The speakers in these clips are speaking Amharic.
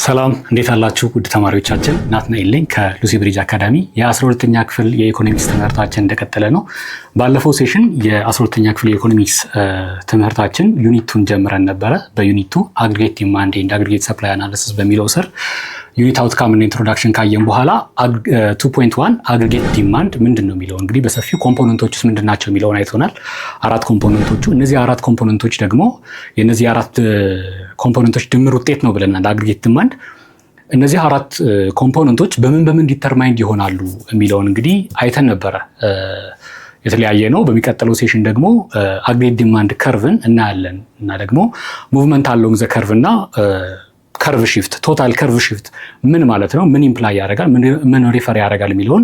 ሰላም እንዴት አላችሁ ውድ ተማሪዎቻችን? ናትናኤል ነኝ ከሉሲ ብሪጅ አካዳሚ። የ12ኛ ክፍል የኢኮኖሚክስ ትምህርታችን እንደቀጠለ ነው። ባለፈው ሴሽን የ12ኛ ክፍል የኢኮኖሚክስ ትምህርታችን ዩኒቱን ጀምረን ነበረ። በዩኒቱ አግሪጌት ዲማንድ ኤንድ አግሪጌት ሰፕላይ አናሊሲስ በሚለው ስር ዩኒት አውትካም እና ኢንትሮዳክሽን ካየን በኋላ 2.1 አግሪጌት ዲማንድ ምንድን ነው የሚለው እንግዲህ በሰፊው ኮምፖነንቶችስ ምንድን ናቸው የሚለውን አይተናል። አራት ኮምፖነንቶቹ እነዚህ አራት ኮምፖነንቶች ደግሞ የነዚህ አራት ኮምፖነንቶች ድምር ውጤት ነው ብለናል አግሪጌት ዲማንድ። እነዚህ አራት ኮምፖነንቶች በምን ዲተርማይንድ ይሆናሉ የሚለውን እንግዲህ አይተን ነበረ። የተለያየ ነው። በሚቀጥለው ሴሽን ደግሞ አግሪጌት ዲማንድ ከርቭን እናያለን እና ደግሞ ሙቭመንት አሎንግ ዘ ከርቭ እና ከርቭ ሺፍት ቶታል ከርቭ ሺፍት ምን ማለት ነው፣ ምን ኢምፕላይ ያደርጋል፣ ምን ሪፈር ያደርጋል የሚለውን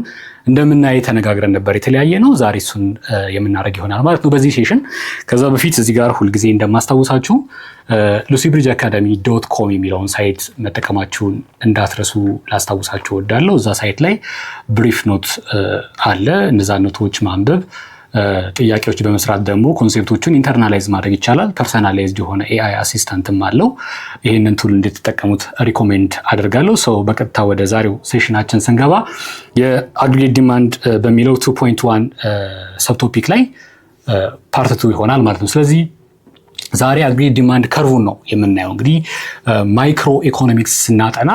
እንደምናይ ተነጋግረን ነበር። የተለያየ ነው። ዛሬ እሱን የምናደርግ ይሆናል ማለት ነው በዚህ ሴሽን። ከዛ በፊት እዚህ ጋር ሁልጊዜ እንደማስታውሳችሁ lucybridgeacademy.com የሚለውን ሳይት መጠቀማችሁን እንዳትረሱ ላስታውሳችሁ እወዳለሁ። እዛ ሳይት ላይ ብሪፍ ኖት አለ። እነዛ ኖቶች ማንበብ፣ ጥያቄዎች በመስራት ደግሞ ኮንሴፕቶቹን ኢንተርናላይዝ ማድረግ ይቻላል። ፐርሰናላይዝድ የሆነ ኤአይ አሲስታንትም አለው። ይህንን ቱል እንድትጠቀሙት ሪኮሜንድ አድርጋለሁ። ሰው በቀጥታ ወደ ዛሬው ሴሽናችን ስንገባ የአግሪጌት ዲማንድ በሚለው 2.1 ሰብቶፒክ ላይ ፓርት 2 ይሆናል ማለት ነው። ስለዚህ ዛሬ አግሪጌት ዲማንድ ከርቡን ነው የምናየው። እንግዲህ ማይክሮ ኢኮኖሚክስ ስናጠና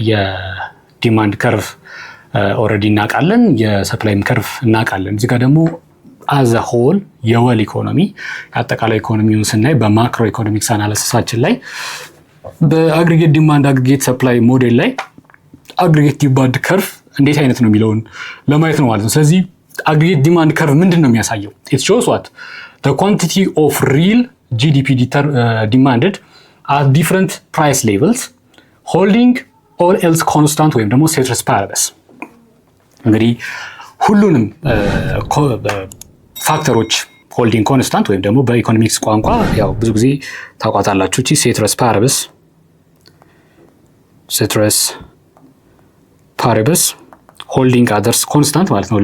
የዲማንድ ከርቭ ኦልሬዲ እናውቃለን፣ የሰፕላይም ከርቭ እናውቃለን። እዚህ ጋር ደግሞ አዘ ሆል የወል ኢኮኖሚ አጠቃላይ ኢኮኖሚውን ስናይ በማክሮ ኢኮኖሚክስ አናሊሲሳችን ላይ በአግሪጌት ዲማንድ አግሪጌት ሰፕላይ ሞዴል ላይ አግሪጌት ዲማንድ ከርቭ እንዴት አይነት ነው የሚለውን ለማየት ነው ማለት ነው። ስለዚህ አግሪጌት ዲማንድ ከርቭ ምንድን ነው የሚያሳየው? ኢት ሾውስ ዋት the quantity of real GDP demanded at different price levels holding all else constant ወይም ደግሞ ceteris paribus። እንግዲህ ሁሉንም ፋክተሮች ሆልዲንግ ኮንስታንት ወይም ደግሞ በኢኮኖሚክስ ቋንቋ ያው ብዙ ጊዜ ታውቋታላችሁ እቺ ceteris paribus ሆልዲንግ አዘርስ ኮንስታንት ማለት ነው።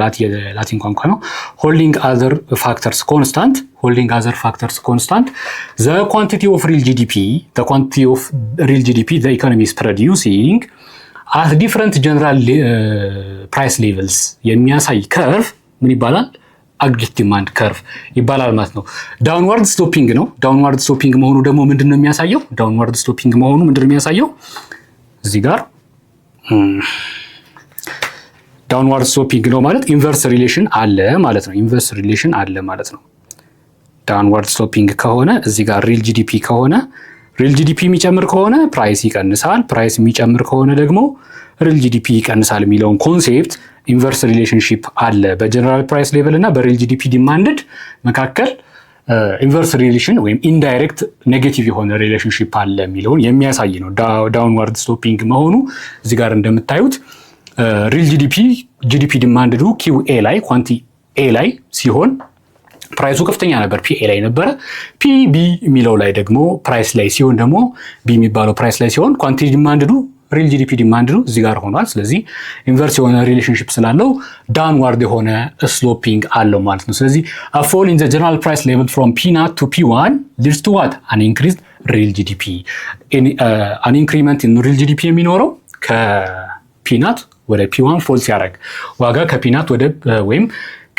ላቲን ቋንቋ ነው። ሆልዲንግ አዘር ፋክተርስ ኮንስታንት ዘ ኳንቲቲ ኦፍ ሪል ጂዲፒ ዘ ኢኮኖሚ ኢዝ ፕሮዲውሲንግ አት ዲፍረንት ጀነራል ፕራይስ ሌቭልስ የሚያሳይ ከርቭ ምን ይባላል? አግሪጌት ዲማንድ ከርቭ ይባላል ማለት ነው። ዳውንዋርድ ስሎፒንግ ነው። ዳውንዋርድ ስሎፒንግ መሆኑ ደግሞ ምንድን ነው የሚያሳየው? እዚህ ጋር ዳውንዋርድ ስሎፒንግ ነው ማለት ኢንቨርስ ሪሌሽን አለ ማለት ነው። ዳውንዋርድ ስሎፒንግ ከሆነ እዚህ ጋር ሪል ጂዲፒ ከሆነ ሪል ጂዲፒ የሚጨምር ከሆነ ፕራይስ ይቀንሳል፣ ፕራይስ የሚጨምር ከሆነ ደግሞ ሪል ጂዲፒ ይቀንሳል የሚለውን ኮንሴፕት ኢንቨርስ ሪሌሽንሺፕ አለ በጀነራል ፕራይስ ሌቭል እና በሪል ጂዲፒ ዲማንድድ መካከል ኢንቨርስ ሪሌሽን ወይም ኢንዳይሬክት ኔጌቲቭ የሆነ ሪሌሽንሺፕ አለ የሚለውን የሚያሳይ ነው ዳውንዋርድ ስሎፒንግ መሆኑ። እዚህ ጋር እንደምታዩት ሪል ጂዲፒ ዲማንድዱ ኪውኤ ላይ ኳንቲ ኤ ላይ ሲሆን ፕራይሱ ከፍተኛ ነበር፣ ፒኤ ላይ ነበረ። ፒቢ የሚለው ላይ ደግሞ ፕራይስ ላይ ሲሆን ደግሞ ቢ የሚባለው ፕራይስ ላይ ሲሆን ኳንቲ ዲማንድዱ ሪል ጂዲፒ ዲማንድዱ እዚህ ጋር ሆኗል። ስለዚህ ኢንቨርስ የሆነ ሪሌሽንሺፕ ስላለው ዳውንዋርድ የሆነ ስሎፒንግ አለው ማለት ነው። ስለዚህ a fall in the general price level from P0 to P1 leads to what? an increased real GDP. an increment in real GDP የሚኖረው ከፒናት ወደ ፒ1 ፎል ሲያደርግ ዋጋ ከፒናት ወደ ወይም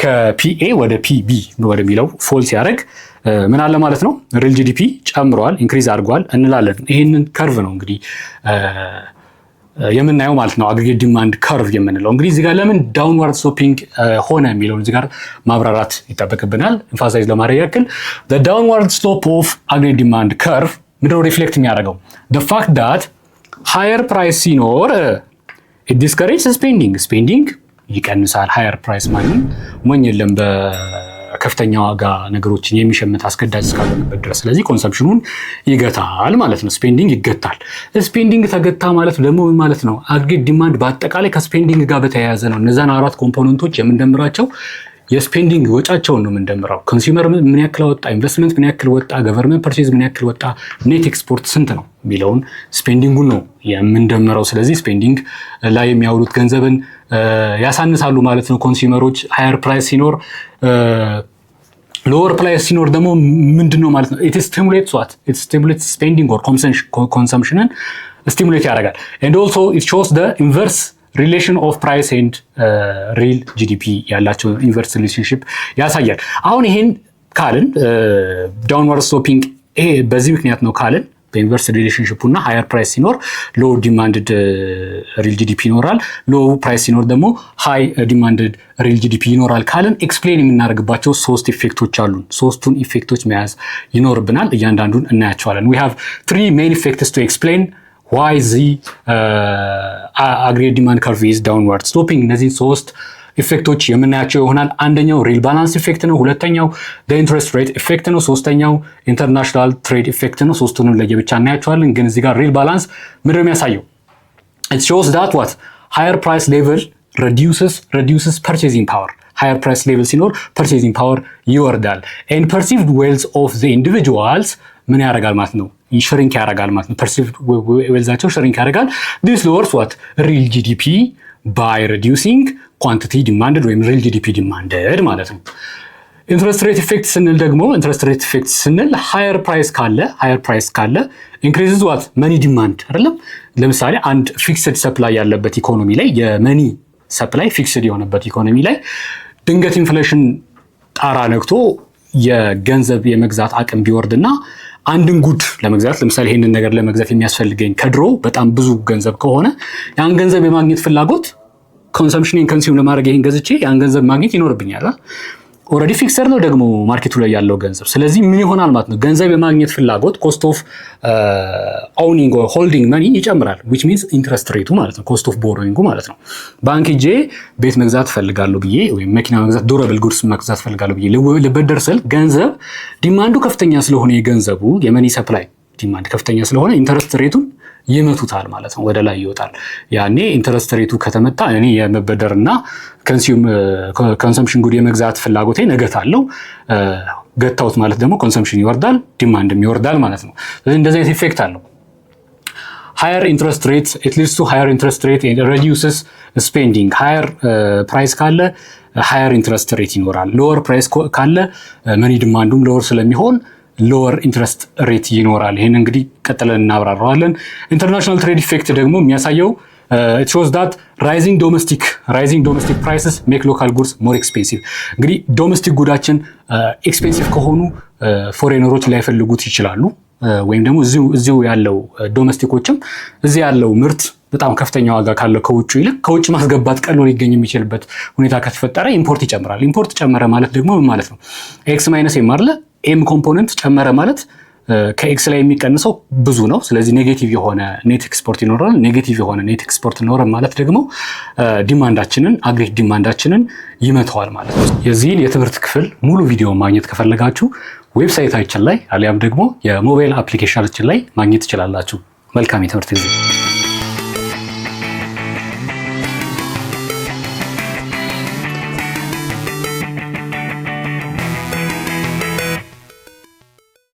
ከፒኤ ወደ ፒቢ ወደሚለው ፎል ሲያደርግ ምን አለ ማለት ነው? ሪል ጂዲፒ ጨምሯል፣ ኢንክሪዝ አድርጓል እንላለን። ይህንን ከርቭ ነው እንግዲህ የምናየው ማለት ነው አግሪጌት ዲማንድ ከርቭ የምንለው። እንግዲህ እዚህ ጋር ለምን ዳውንዋርድ ስሎፒንግ ሆነ የሚለውን እዚህ ጋር ማብራራት ይጠበቅብናል። ኤምፋሳይዝ ለማድረግ ያክል the downward slope of aggregate demand curve ምንድነው ሪፍሌክት የሚያደርገው? the fact that higher price ሲኖር it discourages spending ይቀንሳል። ሃየር ፕራይስ ማንም ሞኝ የለም በከፍተኛ ዋጋ ነገሮችን የሚሸምት አስገዳጅ እስካልሆነበት ድረስ። ስለዚህ ኮንሰምፕሽኑን ይገታል ማለት ነው። ስፔንዲንግ ይገታል። ስፔንዲንግ ተገታ ማለት ደግሞ ምን ማለት ነው? አግሪጌት ዲማንድ በአጠቃላይ ከስፔንዲንግ ጋር በተያያዘ ነው። እነዛን አራት ኮምፖነንቶች የምንደምራቸው የስፔንዲንግ ወጫቸውን ነው የምንደምረው። ኮንሱመር ምን ያክል ወጣ፣ ኢንቨስትመንት ምን ያክል ወጣ፣ ገቨርንመንት ፐርቼዝ ምን ያክል ወጣ፣ ኔት ኤክስፖርት ስንት ነው የሚለውን ስፔንዲንጉን ነው የምንደምረው። ስለዚህ ስፔንዲንግ ላይ የሚያውሉት ገንዘብን ያሳንሳሉ ማለት ነው ኮንሱመሮች። ሃየር ፕራይስ ሲኖር ሎወር ፕራይስ ሲኖር ደግሞ ምንድነው ማለት ነው? ኢት ስቲሙሌትስ ዋት? ኢት ስቲሙሌትስ ስፔንዲንግ ኦር ኮንሰምፕሽንን ስቲሙሌት ያደርጋል። and also it shows the inverse relation of price and real GDP ያላቸው ኢንቨርስ ሪሌሽንሺፕ ያሳያል። አሁን ይሄን ካልን ዳውንዋርድ ስሎፒንግ ይሄ በዚህ ምክንያት ነው ካልን በኢንቨርስ ሪሌሽንሺፑ እና ሃየር ፕራይስ ሲኖር ሎ ዲማንድድ ሪል ጂዲፒ ይኖራል፣ ሎ ፕራይስ ሲኖር ደግሞ ሃይ ዲማንድድ ሪል ጂዲፒ ይኖራል ካልን ኤክስፕሌን የምናደርግባቸው 3 ኢፌክቶች አሉን። 3ቱን ኢፌክቶች መያዝ ይኖርብናል። እያንዳንዱን እናያቸዋለን። we have 3 main effects to explain why the aggregate demand curve is downward sloping። እነዚህ 3 ኢፌክቶች የምናያቸው ይሆናል። አንደኛው ሪል ባላንስ ኢፌክት ነው። ሁለተኛው ኢንትረስት ሬት ኢፌክት ነው። ሶስተኛው ኢንተርናሽናል ትሬድ ኢፌክት ነው። ሶስቱንም ለየብቻ እናያቸዋለን። ግን እዚህ ጋር ሪል ባላንስ ምንድን ነው የሚያሳየው? it shows that what higher price level reduces purchasing power። higher price level ሲኖር purchasing power ይወርዳል። and perceived wealth of the individuals ምን ያደርጋል ማለት ነው? ሽሪንክ ያደርጋል ማለት ነው። perceived wealthቸው ሽሪንክ ያደርጋል። this lowers what real GDP by reducing ኳንቲቲ ዲማንድድ ወይም ሪል ጂዲፒ ዲማንድድ ማለት ነው። ኢንትረስት ሬት ኢፌክት ስንል ደግሞ ኢንትረስት ሬት ኢፌክት ስንል ሃየር ፕራይስ ካለ ኢንክሪዝስ ዋት መኒ ዲማንድ አይደለም። ለምሳሌ አንድ ፊክስድ ሰፕላይ ያለበት ኢኮኖሚ ላይ የመኒ ሰፕላይ ፊክስድ የሆነበት ኢኮኖሚ ላይ ድንገት ኢንፍሌሽን ጣራ ነክቶ የገንዘብ የመግዛት አቅም ቢወርድና አንድን ጉድ ለመግዛት ለምሳሌ ይሄንን ነገር ለመግዛት የሚያስፈልገኝ ከድሮ በጣም ብዙ ገንዘብ ከሆነ ያን ገንዘብ የማግኘት ፍላጎት ኮንሰምፕሽን ኮንሱም ለማድረግ ይሄን ገዝቼ ያን ገንዘብ ማግኘት ይኖርብኛል። ኦልሬዲ ፊክሰር ነው ደግሞ ማርኬቱ ላይ ያለው ገንዘብ። ስለዚህ ምን ይሆናል ማለት ነው? ገንዘብ የማግኘት ፍላጎት ኮስት ኦፍ ኦውኒንግ ኦር ሆልዲንግ መኒ ይጨምራል። which means ኢንትረስት ሬቱ ማለት ነው፣ ኮስት ኦፍ ቦሮዊንጉ ማለት ነው። ባንክ ሄጄ ቤት መግዛት ፈልጋለሁ ብዬ ወይም መኪና መግዛት ዱራብል ጉድስ መግዛት ፈልጋለሁ ብዬ ልበደር ስል ገንዘብ ዲማንዱ ከፍተኛ ስለሆነ የገንዘቡ የመኒ ሰፕላይ ዲማንድ ከፍተኛ ስለሆነ ኢንትረስት ሬቱን ይመቱታል ማለት ነው፣ ወደ ላይ ይወጣል። ያኔ ኢንተረስት ሬቱ ከተመታ እኔ የመበደርና ኮንሰምፕሽን ጉድ የመግዛት ፍላጎቴ ነገታለው። ገታውት ማለት ደግሞ ኮንሰምፕሽን ይወርዳል፣ ዲማንድም ይወርዳል ማለት ነው። ስለዚህ እንደዚህ አይነት ኢፌክት አለው። higher interest rates it leads to higher interest rate and reduces spending። higher price ካለ higher interest rate ይኖራል። lower price ካለ መኒ ዲማንዱም lower ስለሚሆን ሎወር ኢንትረስት ሬት ይኖራል። ይሄን እንግዲህ ቀጥለን እናብራራዋለን። ኢንተርናሽናል ትሬድ ኢፌክት ደግሞ የሚያሳየው it shows that rising domestic prices make local goods more expensive። እንግዲህ ዶሜስቲክ ጉዳችን ኤክስፔንሲቭ ከሆኑ ፎሬነሮች ላይፈልጉት ይችላሉ። ወይም ደግሞ እዚሁ ያለው ዶሜስቲኮችም እዚህ ያለው ምርት በጣም ከፍተኛ ዋጋ ካለው ከውጭ ይልቅ ከውጭ ማስገባት ቀሎ ሊገኝ የሚችልበት ሁኔታ ከተፈጠረ ኢምፖርት ይጨምራል። ኢምፖርት ጨመረ ማለት ደግሞ ምን ማለት ነው? ኤክስ ማይነስ ኤም አይደለ? ኤም ኮምፖነንት ጨመረ ማለት ከኤክስ ላይ የሚቀንሰው ብዙ ነው። ስለዚህ ኔጌቲቭ የሆነ ኔት ኤክስፖርት ይኖራል። ኔጌቲቭ የሆነ ኔት ኤክስፖርት ይኖራል ማለት ደግሞ ዲማንዳችንን አግሬት ዲማንዳችንን ይመታዋል ማለት ነው። የዚህን የትምህርት ክፍል ሙሉ ቪዲዮ ማግኘት ከፈለጋችሁ ዌብሳይታችን ላይ አሊያም ደግሞ የሞባይል አፕሊኬሽናችን ላይ ማግኘት ትችላላችሁ። መልካም የትምህርት ጊዜ